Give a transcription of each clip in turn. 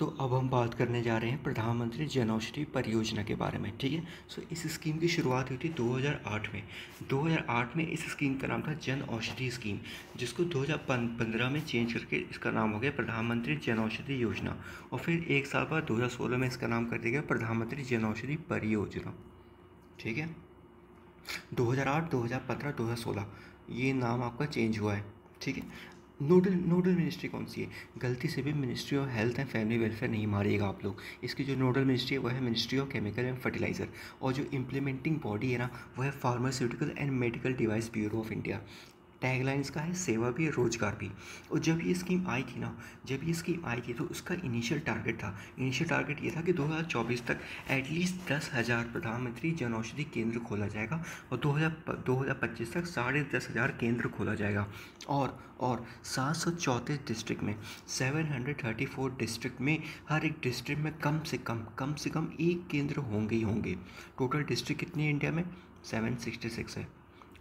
तो अब हम बात करने जा रहे हैं प्रधानमंत्री जन औषधि परियोजना के बारे में। ठीक है, सो इस स्कीम की शुरुआत हुई थी 2008 में। 2008 में इस स्कीम का नाम था जन औषधि स्कीम, जिसको 2015 में चेंज करके इसका नाम हो गया प्रधानमंत्री जन औषधि योजना। और फिर एक साल बाद 2016 में इसका नाम कर दिया गया प्रधानमंत्री जन औषधि परियोजना। ठीक है, 2008, 2015, 2016 ये नाम आपका चेंज हुआ है। ठीक है, नोडल मिनिस्ट्री कौन सी है? गलती से भी ministry of health and family welfare नहीं मारिएगा आप लोग। इसकी जो नोडल मिनिस्ट्री है वह है ministry of chemical and fertiliser, और जो इम्प्लीमेंटिंग बॉडी है ना वह है pharmaceutical and medical device bureau of India. Tagline इसका है सेवा भी रोजगार भी। और जब ये स्कीम आई थी ना, तो उसका इनिशियल टारगेट ये था कि 2024 तक एटलीस्ट 10,000 प्रधानमंत्री जन औषधि केंद्र खोला जाएगा, और 2025 तक 10,500 केंद्र खोला जाएगा। और 734 डिस्ट्रिक्ट में, 734 डिस्ट्रिक्ट में, हर एक डिस्ट्रिक्ट में कम से कम एक केंद्र होंगे ही होंगे। टोटल डिस्ट्रिक्ट कितनी है इंडिया में? 766 है।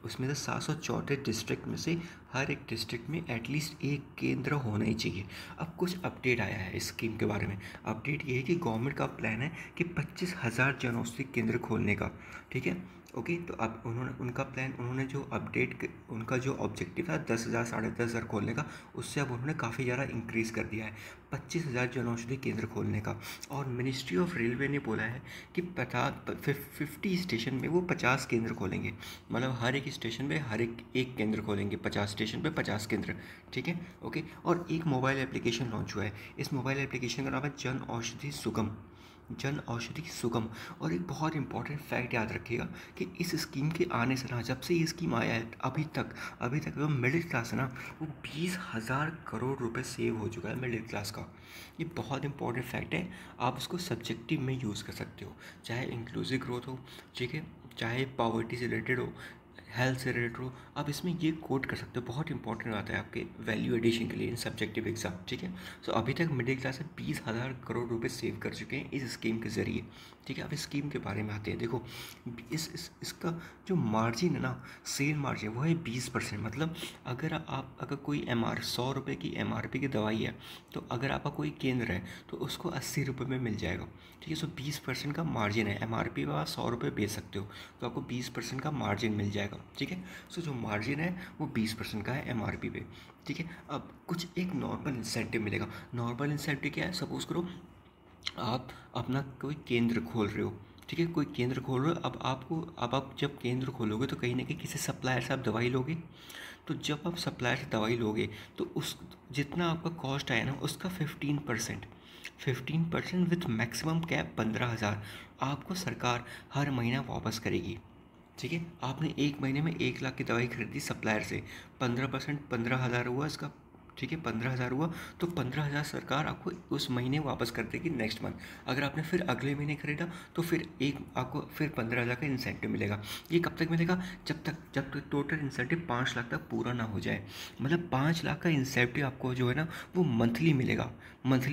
उसमें से 734 डिस्ट्रिक्ट में से हर एक डिस्ट्रिक्ट में एटलीस्ट एक केंद्र होना ही चाहिए। अब कुछ अपडेट आया है इस स्कीम के बारे में। अपडेट ये है कि गवर्नमेंट का प्लान है कि 25,000 जन औषधि केंद्र खोलने का। ठीक है, ओके। तो अब उन्होंने जो उनका जो ऑब्जेक्टिव था 10,000 10,500 खोलने का, उससे अब उन्होंने काफ़ी ज़्यादा इंक्रीज़ कर दिया है 25,000 जन औषधि केंद्र खोलने का। और मिनिस्ट्री ऑफ रेलवे ने बोला है कि 50 स्टेशन में वो 50 केंद्र खोलेंगे। मतलब हर एक स्टेशन पे हर एक केंद्र खोलेंगे, 50 स्टेशन पे 50 केंद्र। ठीक है, ओके। और एक मोबाइल एप्लीकेशन लॉन्च हुआ है। इस मोबाइल एप्लीकेशन का नाम है जन औषधि सुगम। और एक बहुत इंपॉर्टेंट फैक्ट याद रखिएगा कि इस स्कीम के आने से ना, जब से ये स्कीम आया है अभी तक जो मिडिल क्लास है ना, वो 20,000 करोड़ रुपए सेव हो चुका है मिडिल क्लास का। ये बहुत इंपॉर्टेंट फैक्ट है। आप इसको सब्जेक्टिव में यूज़ कर सकते हो, चाहे इंक्लूसिव ग्रोथ हो, ठीक है, चाहे पॉवर्टी से रिलेटेड हो, हेल्थ से रिलेटेड हो, आप इसमें ये कोट कर सकते हो। बहुत इंपॉर्टेंट आता है आपके वैल्यू एडिशन के लिए इन सब्जेक्टिव एग्जाम। ठीक है, सो अभी तक मिडिल क्लास से 20,000 करोड़ रुपए सेव कर चुके हैं इस स्कीम के ज़रिए। ठीक है, अब इस स्कीम के बारे में आते हैं। देखो, इसका जो मार्जिन है ना, सेल मार्जिन, वो है 20%। मतलब अगर कोई ₹100 की MRP की दवाई है, तो अगर आपका कोई केंद्र है तो उसको 80 रुपये में मिल जाएगा। ठीक है, सो 20% का मार्जिन है। MRP पे आप 100 रुपये बेच सकते हो, तो आपको 20% का मार्जिन मिल जाएगा। ठीक है, सो जो मार्जिन है वो 20% का है MRP पे। ठीक है, अब कुछ एक नॉर्मल इंसेंटिव मिलेगा। नॉर्मल इंसेंटिव क्या है? सपोज करो आप अपना कोई केंद्र खोल रहे हो। ठीक है, कोई केंद्र खोल रहे हो। अब आप जब केंद्र खोलोगे तो कहीं ना कहीं किसी सप्लायर से आप दवाई लोगे। तो जब आप सप्लायर से दवाई लोगे तो उस जितना आपका कॉस्ट आया ना, उसका 15% विथ मैक्सिमम कैप 15,000 आपको सरकार हर महीना वापस करेगी। ठीक है, आपने एक महीने में 1 लाख की दवाई खरीदी सप्लायर से, 15% 15,000 हुआ इसका। ठीक है, 15,000 हुआ, तो 15,000 सरकार आपको उस महीने वापस कर देगी नेक्स्ट मंथ। अगर आपने फिर अगले महीने खरीदा तो फिर आपको फिर 15,000 का इंसेंटिव मिलेगा। ये कब तक मिलेगा? जब तक टोटल इंसेंटिव 5 लाख तक पूरा ना हो जाए। मतलब 5 लाख का इंसेंटिव आपको जो है ना वो मंथली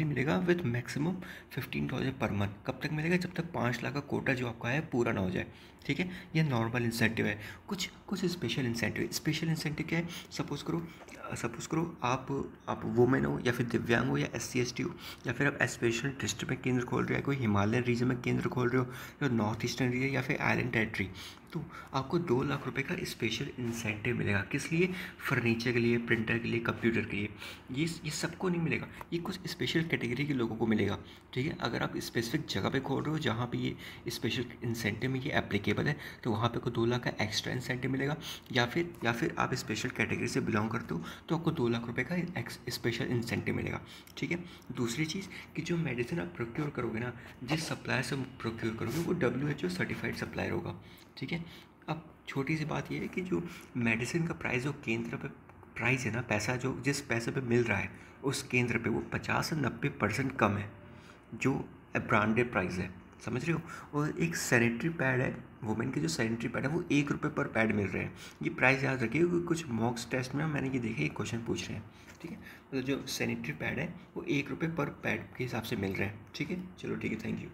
मिलेगा विथ मैक्सिमम 15,000 पर मंथ। कब तक मिलेगा? जब तक 5 लाख का कोटा जो आपका है पूरा ना हो जाए। ठीक है, ये नॉर्मल इंसेंटिव है। कुछ स्पेशल इंसेंटिव क्या है? सपोज करो आप वुमेन हो, या फिर दिव्यांग हो, या SC ST हो, या फिर आप स्पेशल डिस्ट्रिक्ट में केंद्र खोल रहे हो, या कोई हिमालयन रीजन में केंद्र खोल रहे हो, या नॉर्थ ईस्टर्न रीजन, या फिर आइलैंड टेरिटरी, तो आपको 2 लाख रुपए का स्पेशल इंसेंटिव मिलेगा। किस लिए? फर्नीचर के लिए, प्रिंटर के लिए, कंप्यूटर के लिए। ये सबको नहीं मिलेगा, ये कुछ स्पेशल कैटेगरी के लोगों को मिलेगा। ठीक है, अगर आप स्पेसिफिक जगह पे खोल रहे हो जहाँ पे ये स्पेशल इंसेंटिव में ये एप्लीकेबल है, तो वहाँ पे को 2 लाख का एक्स्ट्रा इंसेंटिव मिलेगा। या फिर आप स्पेशल कैटेगरी से बिलोंग करते हो तो आपको 2 लाख रुपए का स्पेशल इंसेंटिव मिलेगा। ठीक है, दूसरी चीज़ कि जो मेडिसिन आप प्रोक्योर करोगे ना, जिस सप्लायर से प्रोक्योर करोगे वो WHO सर्टिफाइड सप्लायर होगा। ठीक है, अब छोटी सी बात ये है कि जो मेडिसिन का प्राइस, जो केंद्र पे प्राइस है ना, पैसा जो जिस पैसे पे मिल रहा है उस केंद्र पे, वो 50 से 90% कम है जो ब्रांडेड प्राइस है। समझ रहे हो? और एक सैनिटरी पैड है, वुमेन के जो सैनिटरी पैड है वो 1 रुपये पर पैड मिल रहे हैं। ये प्राइस याद रखिए, क्योंकि कुछ मॉक्स टेस्ट में मैंने ये देखे, एक क्वेश्चन पूछ रहे हैं। ठीक है, तो जो सैनिटरी पैड है वो 1 रुपये पर पैड के हिसाब से मिल रहे हैं। ठीक है, चलो ठीक है, थैंक यू।